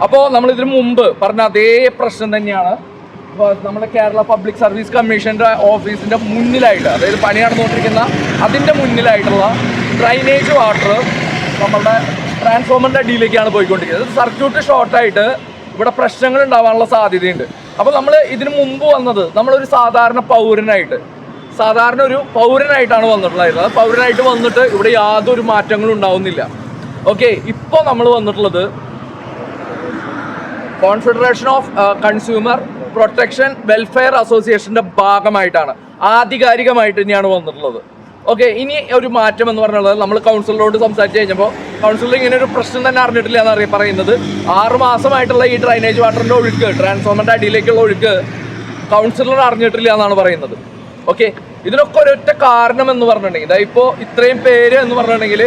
അപ്പോൾ നമ്മൾ ഇതിനു മുമ്പ് പറഞ്ഞ അതേ പ്രശ്നം തന്നെയാണ്. ഇപ്പോൾ നമ്മുടെ കേരള പബ്ലിക് സർവീസ് കമ്മീഷൻ്റെ ഓഫീസിൻ്റെ മുന്നിലായിട്ട്, അതായത് പണി നടന്നുകൊണ്ടിരിക്കുന്ന അതിൻ്റെ മുന്നിലായിട്ടുള്ള ഡ്രൈനേജ് വാട്ടർ നമ്മളുടെ ട്രാൻസ്ഫോമറിൻ്റെ അടിയിലേക്കാണ് പോയിക്കൊണ്ടിരിക്കുന്നത്. സർക്യൂട്ട് ഷോർട്ടായിട്ട് ഇവിടെ പ്രശ്നങ്ങൾ ഉണ്ടാവാനുള്ള സാധ്യതയുണ്ട്. അപ്പോൾ നമ്മൾ ഇതിനു മുമ്പ് വന്നത് നമ്മളൊരു സാധാരണ ഒരു പൗരനായിട്ടാണ് വന്നിട്ടുള്ളത്. പൗരനായിട്ട് വന്നിട്ട് ഇവിടെ യാതൊരു മാറ്റങ്ങളും ഉണ്ടാവുന്നില്ല. ഓക്കെ, ഇപ്പോൾ നമ്മൾ വന്നിട്ടുള്ളത് confederation of consumer protection welfare അസോസിയേഷൻ്റെ ഭാഗമായിട്ടാണ്, ആധികാരികമായിട്ട് തന്നെയാണ് വന്നിട്ടുള്ളത്. ഓക്കെ, ഇനി ഒരു മാറ്റം എന്ന് പറഞ്ഞുള്ളത് നമ്മൾ കൗൺസിലറോട് സംസാരിച്ച് കഴിഞ്ഞപ്പോൾ കൗൺസിലർ ഇങ്ങനെ ഒരു പ്രശ്നം തന്നെ അറിഞ്ഞിട്ടില്ല എന്നാണ് പറയുന്നത്. 6 മാസമായിട്ടുള്ള ഈ ഡ്രൈനേജ് വാട്ടറിൻ്റെ ഒഴുക്ക്, ട്രാൻസ്ഫോമറിൻ്റെ അടിയിലേക്കുള്ള ഒഴുക്ക് കൗൺസിലർ അറിഞ്ഞിട്ടില്ല എന്നാണ് പറയുന്നത്. ഓക്കെ, ഇതിനൊക്കെ ഒരൊറ്റ കാരണം എന്ന് പറഞ്ഞിട്ടുണ്ടെങ്കിൽ, ഇപ്പോൾ ഇത്രയും പേര് എന്ന് പറഞ്ഞിട്ടുണ്ടെങ്കിൽ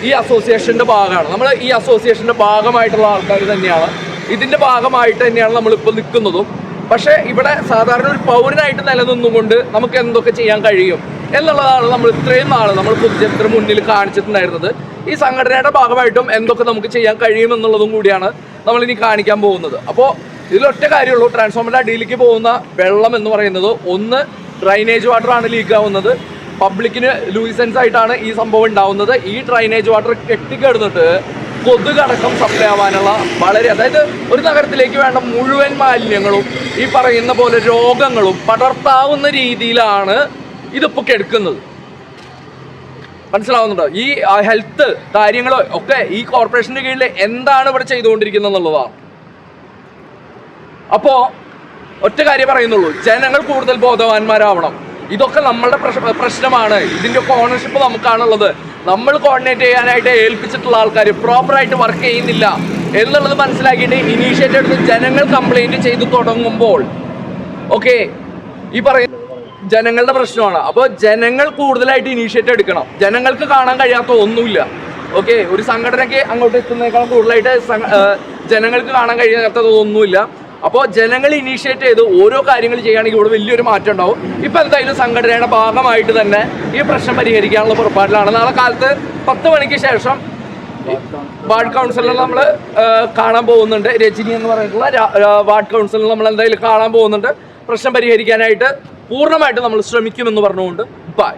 ഈ അസോസിയേഷൻ്റെ ഭാഗമാണ്. നമ്മൾ ഈ അസോസിയേഷൻ്റെ ഭാഗമായിട്ടുള്ള ആൾക്കാർ തന്നെയാണ്, ഇതിൻ്റെ ഭാഗമായിട്ട് തന്നെയാണ് നമ്മളിപ്പോൾ നിൽക്കുന്നതും. പക്ഷേ ഇവിടെ സാധാരണ ഒരു പൗരനായിട്ട് നിലനിന്നുകൊണ്ട് നമുക്ക് എന്തൊക്കെ ചെയ്യാൻ കഴിയും എന്നുള്ളതാണ് നമ്മൾ ഇത്രയും നാൾ നമ്മൾ പൊതുജനത്തിന് മുന്നിൽ കാണിച്ചിട്ടുണ്ടായിരുന്നത്. ഈ സംഘടനയുടെ ഭാഗമായിട്ടും എന്തൊക്കെ നമുക്ക് ചെയ്യാൻ കഴിയും എന്നുള്ളതും കൂടിയാണ് നമ്മളിനി കാണിക്കാൻ പോകുന്നത്. അപ്പോൾ ഇതിലൊറ്റ കാര്യമുള്ളൂ, ട്രാൻസ്ഫോമറിൻ്റെ അടിയിലേക്ക് പോകുന്ന വെള്ളം എന്ന് പറയുന്നത് ഒന്ന് ഡ്രൈനേജ് വാട്ടറാണ് ലീക്ക് ആവുന്നത്. പബ്ലിക്കിന് ലൂയിസൻസ് ആയിട്ടാണ് ഈ സംഭവം ഉണ്ടാവുന്നത്. ഈ ഡ്രൈനേജ് വാട്ടർ കെട്ടിക്കിടന്നിട്ട് കൊതുകടക്കം സപ്ലൈ ആവാനുള്ള അതായത് ഒരു നഗരത്തിലേക്ക് വേണ്ട മുഴുവൻ മാലിന്യങ്ങളും ഈ പറയുന്ന പോലെ രോഗങ്ങളും പടർത്താവുന്ന രീതിയിലാണ് ഇതിപ്പോൾ കെടുക്കുന്നത്. മനസ്സിലാവുന്നുണ്ടോ? ഈ ഹെൽത്ത് കാര്യങ്ങളോ ഒക്കെ ഈ കോർപ്പറേഷൻ്റെ കീഴിൽ എന്താണ് ഇവിടെ ചെയ്തുകൊണ്ടിരിക്കുന്നത് എന്നുള്ളതാണ്. അപ്പോൾ ഒറ്റ കാര്യം പറയുന്നുള്ളൂ, ജനങ്ങൾ കൂടുതൽ ബോധവാന്മാരാവണം. ഇതൊക്കെ നമ്മളുടെ പ്രശ്നമാണ്. ഇതിൻ്റെയൊക്കെ ഓണർഷിപ്പ് നമുക്കാണുള്ളത്. നമ്മൾ കോർഡിനേറ്റ് ചെയ്യാനായിട്ട് ഏൽപ്പിച്ചിട്ടുള്ള ആൾക്കാർ പ്രോപ്പറായിട്ട് വർക്ക് ചെയ്യുന്നില്ല എന്നുള്ളത് മനസ്സിലാക്കിയിട്ട് ഇനീഷ്യേറ്റീവ് എടുത്ത് ജനങ്ങൾ കംപ്ലൈൻറ്റ് ചെയ്തു തുടങ്ങുമ്പോൾ ഓക്കെ, ഈ പറയുന്ന ജനങ്ങളുടെ പ്രശ്നമാണ്. അപ്പോൾ ജനങ്ങൾ കൂടുതലായിട്ട് ഇനീഷ്യേറ്റീവ് എടുക്കണം. ജനങ്ങൾക്ക് കാണാൻ കഴിയാത്ത ഒന്നുമില്ല. ഓക്കെ, ഒരു സംഘടനയ്ക്ക് അങ്ങോട്ട് എത്തുന്നതിനേക്കാളും കൂടുതലായിട്ട് ജനങ്ങൾക്ക് കാണാൻ കഴിയാത്തത് ഒന്നുമില്ല. അപ്പോൾ ജനങ്ങൾ ഇനീഷ്യേറ്റ് ചെയ്ത് ഓരോ കാര്യങ്ങൾ ചെയ്യുകയാണെങ്കിൽ ഇവിടെ വലിയൊരു മാറ്റം ഉണ്ടാവും. ഇപ്പോൾ എന്തായാലും സംഘടനയുടെ ഭാഗമായിട്ട് തന്നെ ഈ പ്രശ്നം പരിഹരിക്കാനുള്ള പുറപ്പാടിലാണ്. നാളെ കാലത്ത് 10 മണിക്ക് ശേഷം വാർഡ് കൗൺസിലർ നമ്മൾ കാണാൻ പോകുന്നുണ്ട്. രജനി എന്ന് പറഞ്ഞിട്ടുള്ള വാർഡ് കൗൺസിലർ നമ്മൾ എന്തായാലും കാണാൻ പോകുന്നുണ്ട്. പ്രശ്നം പരിഹരിക്കാനായിട്ട് പൂർണ്ണമായിട്ട് നമ്മൾ ശ്രമിക്കുമെന്ന് പറഞ്ഞുകൊണ്ട് ബൈ.